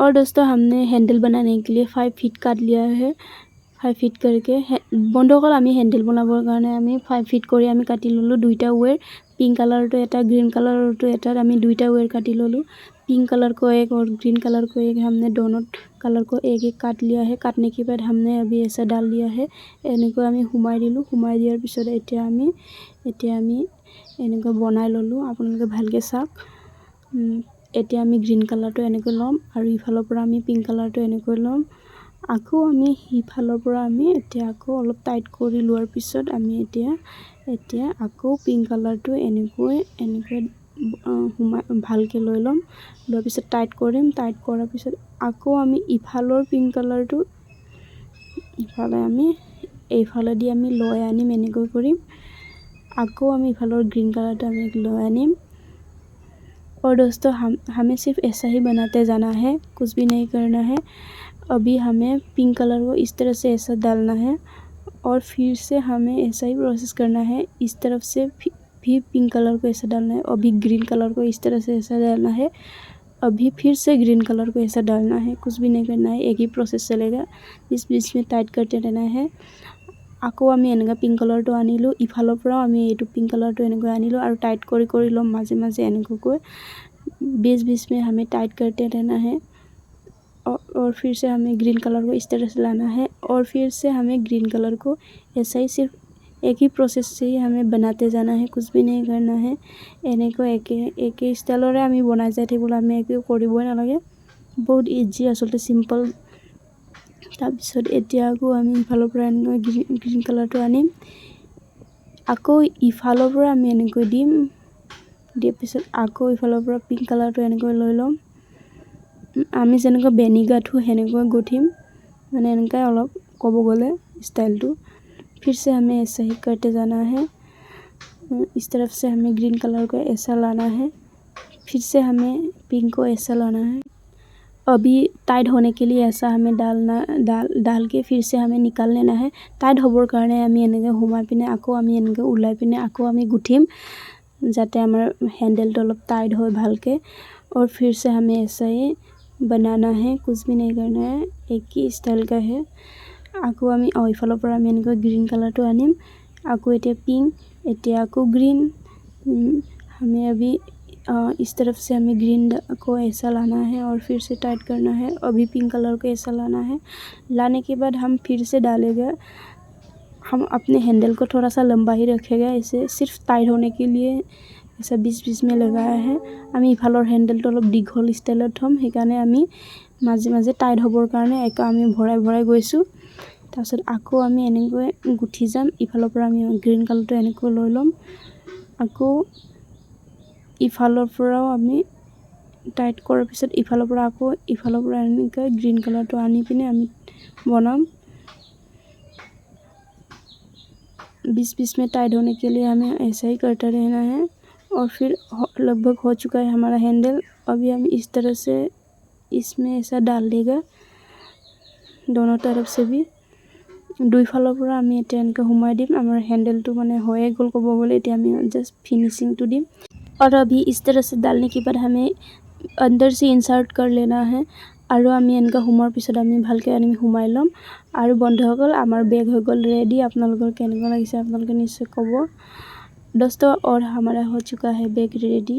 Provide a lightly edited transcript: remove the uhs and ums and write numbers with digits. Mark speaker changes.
Speaker 1: और दोस्तों हमने हैंडल बनाने के लिए 5 फीट काट लिया है 5 फीट करके बंधुসকল আমি हैंडल बनाবৰ কাৰণে আমি 5 फीट কৰি আমি কাটি ললো দুইটা ওয়েৰ पिंक कलर तो এটা ग्रीन कलर तो এটা আমি দুইটা ওয়ের काटी ललो पिंक कलर को एक और ग्रीन कलर को एक हमने दोनों कलर को एक एक काट लिया है काटने के बाद हमने अभी ऐसा डाल दिया है এনেকৈ আমি हुमाई दिलु हुमाई दियार পিছত এতিয়া আমি এনেকৈ বনাই ললো আপোনালোকে ভালকে চাওক এতিয়া আমি গ্रीन कलर तो এনেকৈ লম আৰু ইফালৰ পৰা আমি पिंक कलर तो এনেকৈ লম আকৌ আমি ইফালৰ পৰা আমি এতিয়া আকৌ অলপ টাইট কৰি লোৱাৰ পিছত আমি এতিয়া আকৌ पिंक कलर तो এনেকৈ ভালকে লৈ লম লোৱাৰ পিছত টাইট কৰিম টাইট কৰাৰ পিছত আকৌ আমি ইফালৰ पिंक कलर তো ইফালে আমি এইফালে দি আমি লৈ আনিম এনেকৈ কৰিম আকৌ আমি ইফালৰ ग्रीन कलर তো আমি লৈ আনিম और दोस्तों हमें सिर्फ ऐसा ही बनाते जाना है कुछ भी नहीं करना है अभी हमें पिंक कलर को इस तरह से ऐसा डालना है और फिर से हमें ऐसा ही प्रोसेस करना है इस तरफ से भी पिंक कलर को ऐसा डालना है अभी ग्रीन कलर को इस तरह से ऐसा डालना है अभी फिर से ग्रीन कलर को ऐसा डालना है कुछ भी नहीं करना है एक ही प्रोसेस चलेगा बीच में टाइट करते रहना है আকৌ আমি এনেকা पिंक कलर तो আনিলো ইফালৰ পৰা আমি এইটো पिंक कलर तो এনেকৈ আনিলো আৰু টাইট কৰি লম মাঝে মাঝে এনেকৈ बीच में हमें टाइट करते रहना है और फिर से हमें ग्रीन कलर को इस तरह से लाना है और फिर से हमें ग्रीन कलर को ऐसा ही सिर्फ एक ही प्रोसेस से ही हमें बनाते जाना है कुछ भी नहीं करना है এনেকৈ एक स्टाइलरे আমি বনাই যাই থাকিবলৈ আমি একো কৰিবই নালাগে বহুত ইজি আসলে সিম্পল তাৰপিছত এতিয়া আকৌ আমি ইফালৰ পৰা এনেকৈ গ্ৰীন कलर তো আনিম আকৌ ইফালৰ পৰা আমি এনেকৈ দিম দিয়াৰ পিছত আকৌ ইফালৰ পৰা पिंक कलर তো এনেকৈ লৈ লম আমি যেনেকৈ বেনি গাঠো হেনেকৈ গুঠিম মানে এনেকৈ অলপ কব গলে स्टाइल तो फिर से हमें ऐसा ही करते जाना है इस तरफ से हमें ग्रीन कलर को ऐसा लाना है फिर से हमें पिंक को ऐसा लाना है अभी टाइट होने के लिए ऐसा हमें डाल के फिर से हमें निकाल लेना है टाइट होबर কাৰণে আমি এনেকৈ हुमाई পিনে আকৌ আমি এনেকৈ উলাই পিনে আকৌ আমি গুঠিম যাতে আমাৰ हैंडल तो অলপ टाइट হয় ভালকে और फिर से हमें ऐसा ही बनाना है कुछ भी नहीं करना है एक ही स्टाइल का है আকৌ আমি ইফালৰ পৰা আমি এনেকৈ ग्रीन कलर তো আনিম আকৌ এতিয়া पिंक এতিয়া আকৌ ग्रीन हमें अभी इस तरफ से हमें ग्रीन को ऐसा लाना है और फिर से टाइट करना है अभी पिंक कलर को ऐसा लाना है लाने के बाद हम फिर से डालेगा हम अपने हैंडल को थोड़ा सा लंबा ही रखेगा इसे सिर्फ टाइट होने के लिए ऐसा बीच में लगाया है আমি ইফালৰ हैंडल तो অলপ দীঘল স্টাইলত থম সেইকাৰণে আমি মাঝে টাইট হ'বৰ কাৰণে এক আমি ভৰাই গৈছো তাৰপিছত আকৌ আমি এনেকৈ গুঠি যাম ইফালৰ পৰা আমি গ্ৰীন कलर তো এনেকৈ লৈ লম আকৌ ইফালৰ পৰাও আমি টাইট কৰাৰ পিছত ইফালৰ পৰা আকৌ ইফালৰ পৰা এনেকৈ ग्रीन कलर তো আনি পিনে আমি বনাম बीच में टाइट होने के लिए हमें ऐसा ही करते रहना है और फिर लगभग हो चुका है हमारा हैंडल अभी हम इस तरह से इसमें ऐसा डाल देगा दोनों तरफ से भी দুই ফালৰ পৰা আমি এটা এনেকৈ हुमाई দিম আমাৰ हैंडल तो মানে হয়ে গল কব গলে এতিয়া আমি জাস্ট फिनिशिंग तो দিম और अभी इस तरह से डालने के बाद हमें अंदर से इंसर्ट कर लेना है আৰু আমি এনেকৈ हुमार পিছত আমি ভালকে আমি हुमाई লম আৰু বন্ধুসকল আমাৰ বেগ হৈ গল ৰেডি আপোনালোকৰ কেনেকুৱা লাগিছে আপোনালোকে নিশ্চয় কব दोस्तों और हमारा हो चुका है बैग रेडी।